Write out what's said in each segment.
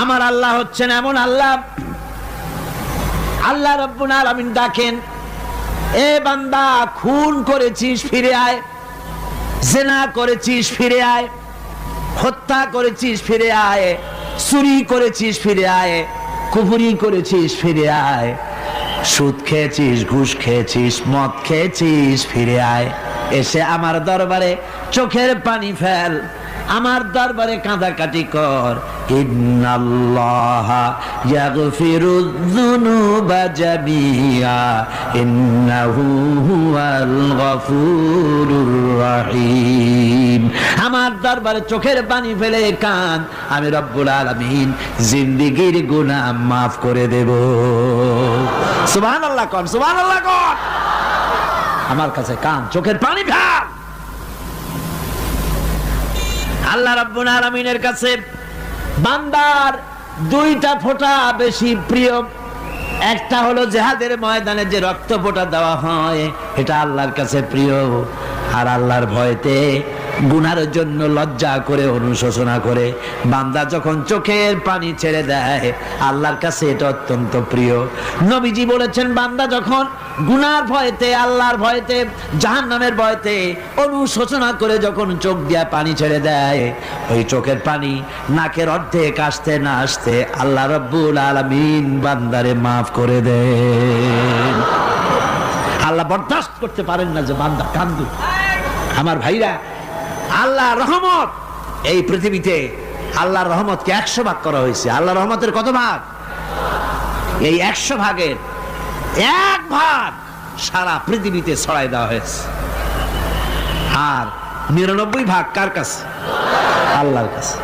আমার আল্লাহ হচ্ছেন এমন আল্লাহ, আল্লাহ রাব্বুল আলামিন ডাকেন, এ বান্দা খুন করেছিস ফিরে আয়, জিনা করেছিস ফিরে আয়, হত্যা করেছিস ফিরে আয়, চুরি করেছিস ফিরে আয়, কুফরি করেছিস ফিরে আয়, সুদ খেয়েছিস, ঘুষ খেয়েছিস, মদ খেয়েছিস ফিরে আয়, এসে আমার দরবারে চোখের পানি ফেল, আমার দরবারে কাঁদাকাটি কর। ইন্নাল্লাহা ইয়াগফিরুয যুনুবা জামিআ ইন্নাহু হুয়াল গফুরুর রহিম। আমার দরবারে চোখের পানি ফেলে কাঁদ, আমি রব্বুল আলামিন জিন্দেগীর গুনাহ মাফ করে দেব। সুবহানাল্লাহ কোন, সুবহানাল্লাহ কোন। আমার কাছে কাঁদ, চোখের পানি ফেল। আল্লাহ রাব্বুল আলামিনের কাছে বান্দার দুইটা ফোঁটা বেশি প্রিয়। একটা হলো জিহাদের ময়দানে যে রক্ত ফোঁটা দেওয়া হয়, এটা আল্লাহর কাছে প্রিয়। আর আল্লাহর ভয়তে গুনার জন্য লজ্জা করে, অনুশোচনা করে বান্দা যখন চোখের পানি ছেড়ে দেয়, আল্লাহর কাছে এটা অত্যন্ত প্রিয়। নবীজি বলেছেন, বান্দা যখন গুনার ভয়তে, আল্লাহর ভয়তে, জাহান্নামের ভয়তে অনুশোচনা করে যখন চোখ দিয়া পানি ছেড়ে দেয়, ওই চোখের পানি নাকের অর্ধেক আসতে না আসতে আল্লাহ রাব্বুল আলামিন বান্দারে মাফ করে দেন। আল্লাহ বরদাস্ত করতে পারেন না যে বান্দা কান্দুক। আমার ভাইরা, আল্লাহ রহমত, এই পৃথিবীতে আল্লাহর রহমতকে 100 ভাগ করা হয়েছে। আল্লাহর রহমতের কত ভাগ? এই 100 ভাগের 1 ভাগ সারা পৃথিবীতে ছড়াই দেওয়া হয়েছে। আর 99 ভাগ কার কাছে? আল্লাহর কাছে।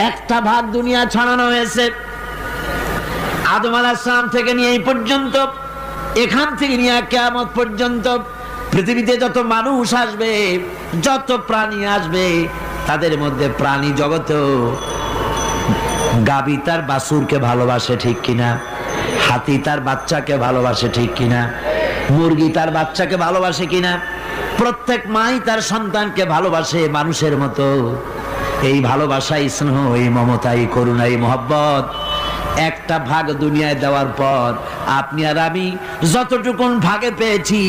একটা ভাগ দুনিয়া ছড়ানো হয়েছে আদম আলাইহিস সালাম থেকে নিয়ে এই পর্যন্ত, এখান থেকে নিয়ে কিয়ামত পর্যন্ত পৃথিবীতে যত মানুষ আসবে, যত প্রাণী আসবে, তাদের মধ্যে প্রাণী জগতেও গাভী তার বাছুরকে ভালোবাসে ঠিক কিনা, হাতি তার বাচ্চাকে ভালোবাসে ঠিক কিনা, মুরগি তার বাচ্চাকে ভালোবাসে কিনা, প্রত্যেক মাই তার সন্তানকে ভালোবাসে মানুষের মতো। এই ভালোবাসা, স্নেহ, এই মমতা, এই করুণা, এই মহব্বত একটা ভাগ দুনিয়ায় দেওয়ার পর আপনি আর আমি যতটুকুন ভাগে পেয়েছি,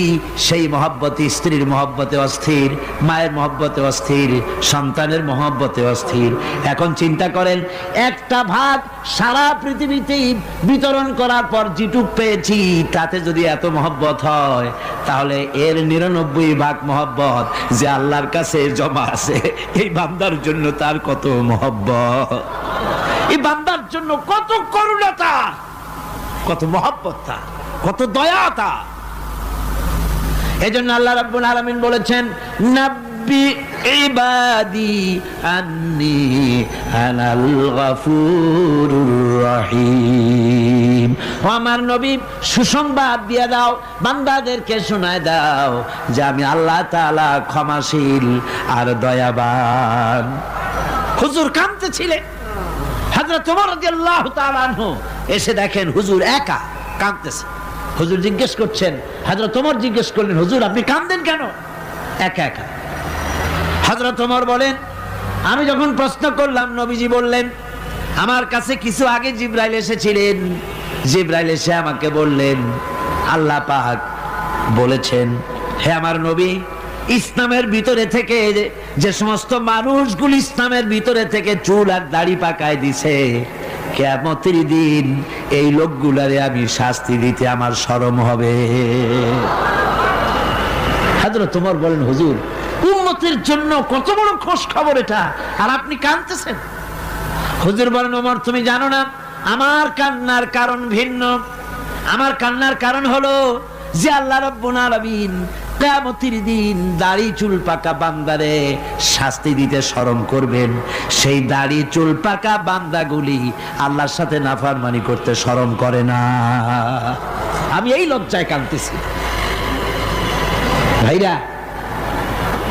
সেই মহব্বতে, স্ত্রীর মহব্বতে অস্থির, মায়ের মহব্বতে অস্থির, সন্তানের মহব্বতে অস্থির। এখন চিন্তা করেন, একটা ভাগ সারা পৃথিবীতেই বিতরণ করার পর যেটুক পেয়েছি, তাতে যদি এত মহব্বত হয়, তাহলে এর 99 ভাগ মহব্বত যে আল্লাহর কাছে জমা আছে, এই বান্দার জন্য তার কত মহব্বত, এই বান্দার জন্য কত করুণতা, কত মহব্বত, কত দয়াতা। এজন্য আল্লাহ রাব্বুল আলামিন বলেছেন, নাব্বি ইবাদি আন্নি আনাল গফুরুর রহিম। ও আমার নবী, সুসংবাদ দিয়ে দাও, বান্দাদেরকে শোনায় দাও যে আমি আল্লাহ তাআলা ক্ষমাশীল আর দয়াবান। হুজুর কাঁদতেছিলেন, হযরত ওমর রাদিয়াল্লাহু তাআলা আনহু এসে দেখেন হুজুর একা কাঁদতেছে। হুজুর জিজ্ঞেস করছেন, হযরত ওমর জিজ্ঞেস করলেন, হুজুর আপনি কাঁদেন কেন একা একা? হযরত ওমর বলেন, আমি যখন প্রশ্ন করলাম, নবীজি বললেন, আমার কাছে কিছু আগে জিবরাইল এসেছিলেন। জিবরাইল এসে আমাকে বললেন, আল্লাহ পাক বলেছেন, হে আমার নবী, ইসলামের ভিতরে থেকে যে সমস্ত মানুষগুলো ইসলামের ভিতরে থেকে চুল আর দাড়ি পাকায় দিছে, কিয়ামতের দিন এই লোকগুলারে আমি শাস্তি দিতে আমার শরম হবে। হযরত ওমর বলেন, হুজুর উম্মতের জন্য কত বড় খোশ খবর এটা, আর আপনি কাঁদতেছেন। হুজুর বলেন, ওমর তুমি জানো না, আমার কান্নার কারণ ভিন্ন। আমার কান্নার কারণ হলো যে আল্লাহ রাব্বুল আলামিন কিয়ামতের দিন দাড়ি চুল পাকা বান্দারে শাস্তি দিতে শরম করবেন। সেই দাড়ি চুল পাকা বান্দাগুলি আল্লাহর সাথে নাফরমানি করতে শরম করে না। আমি এই লজ্জায় কাঁদতেছি। ভাইরা,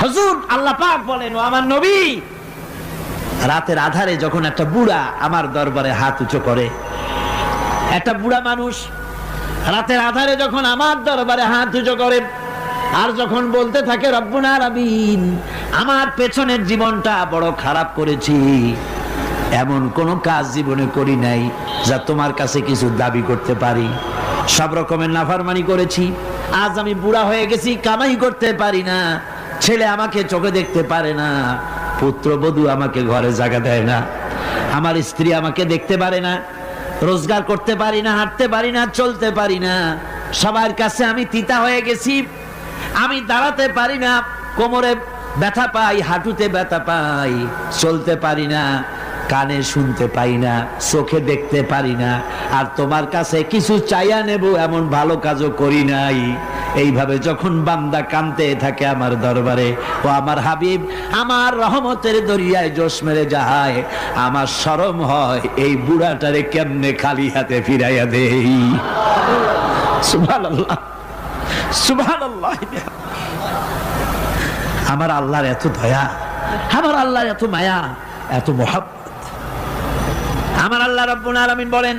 হুজুর আল্লাহ পাক বলেন, ও আমার নবী, রাতের আধারে যখন একটা বুড়া আমার দরবারে হাত উঁচু করে, একটা বুড়া মানুষ রাতের আধারে যখন আমার দরবারে হাত উঁচু করে, আর যখন বলতে থাকে, রব্বুল আলামিন আমার পেছনের জীবনটা বড় খারাপ করেছি, এমন কোন কাজ জীবনে করি নাই যা তোমার কাছে কিছু দাবি করতে পারি। সব রকমের নাফরমানি করেছি, আজ আমি বুড়া হয়ে গেছি, কামাই করতে পারি না, ছেলে আমাকে চোখে দেখতে পারে না, পুত্রবধূ আমাকে ঘরে জায়গা দেয় না, আমার স্ত্রী আমাকে দেখতে পারে না, রোজগার করতে পারি না, হাঁটতে পারি না, চলতে পারি না, সবার কাছে আমি তিতা হয়ে গেছি, আমি দাঁড়াতে পারি না, কোমরে ব্যথা পাই, হাঁটুতে ব্যথা পাই, চলতে পারি না, কানে শুনতে পাই না, চোখে দেখতে পারি না, আর তোমার কাছে কিছু চাইয়া নেব এমন ভালো কাজও করি নাই। এইভাবে যখন বান্দা কাঁদতে থাকে আমার দরবারে, ও আমার হাবিব আমার রহমতের দরিয়ায় জোশ মেরে যায়, আমার শরম হয় এই বুড়াটারে কেমনে খালি হাতে ফিরাইয়া দেই। সুবহানাল্লাহ, সুবহানাল্লাহ। আমার আল্লাহর এত দয়া, আমার আল্লাহর এত মায়া, এত মহব্বত। আমার আল্লাহ রাব্বুল আলামিন বলেন,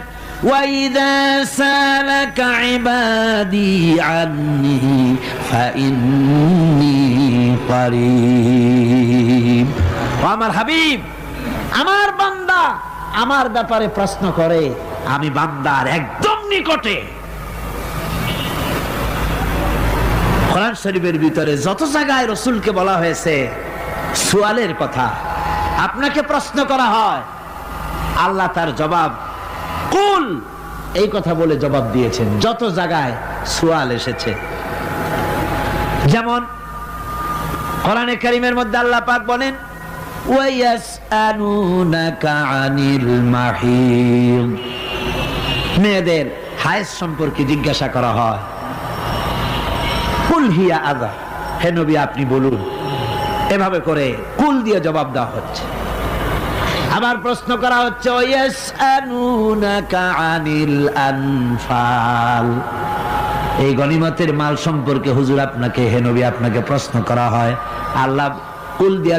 ওয়াইদা সালাকা ইবাদি আন্নি ফাইন্নী করিব। আমার হাবিব, আমার বান্দা আমার ব্যাপারে প্রশ্ন করে, আমি বান্দার একদম নিকটে। কোরআন শরীফের ভিতরে যত জায়গায় রাসূলকে বলা হয়েছে সুয়ালের কথা, আপনাকে প্রশ্ন করা হয়, আল্লাহ তার জবাব কুল এই কথা বলে জবাব দিয়েছেন। যত জায়গায় সুয়াল এসেছে, যেমন কোরআনে কারীমের মধ্যে আল্লাহ পাক বলেন, ওয়ায়াসআলুনাকা আনিল মাহিদ, মেয়েদের হায়েজ সম্পর্কে জিজ্ঞাসা করা হয়, কুল হিয়া আযা, হে নবী আপনি বলুন। এভাবে করে কুল দিয়ে জবাব দেওয়া হচ্ছে। আবার প্রশ্ন করা হচ্ছে, ওয়ায়াসআলুনাকা আনিল আনফাল, এই গনিমতের মাল সম্পর্কে হুজুর আপনাকে, হে নবী আপনাকে প্রশ্ন করা হয়। আল্লাহ কুল দিয়া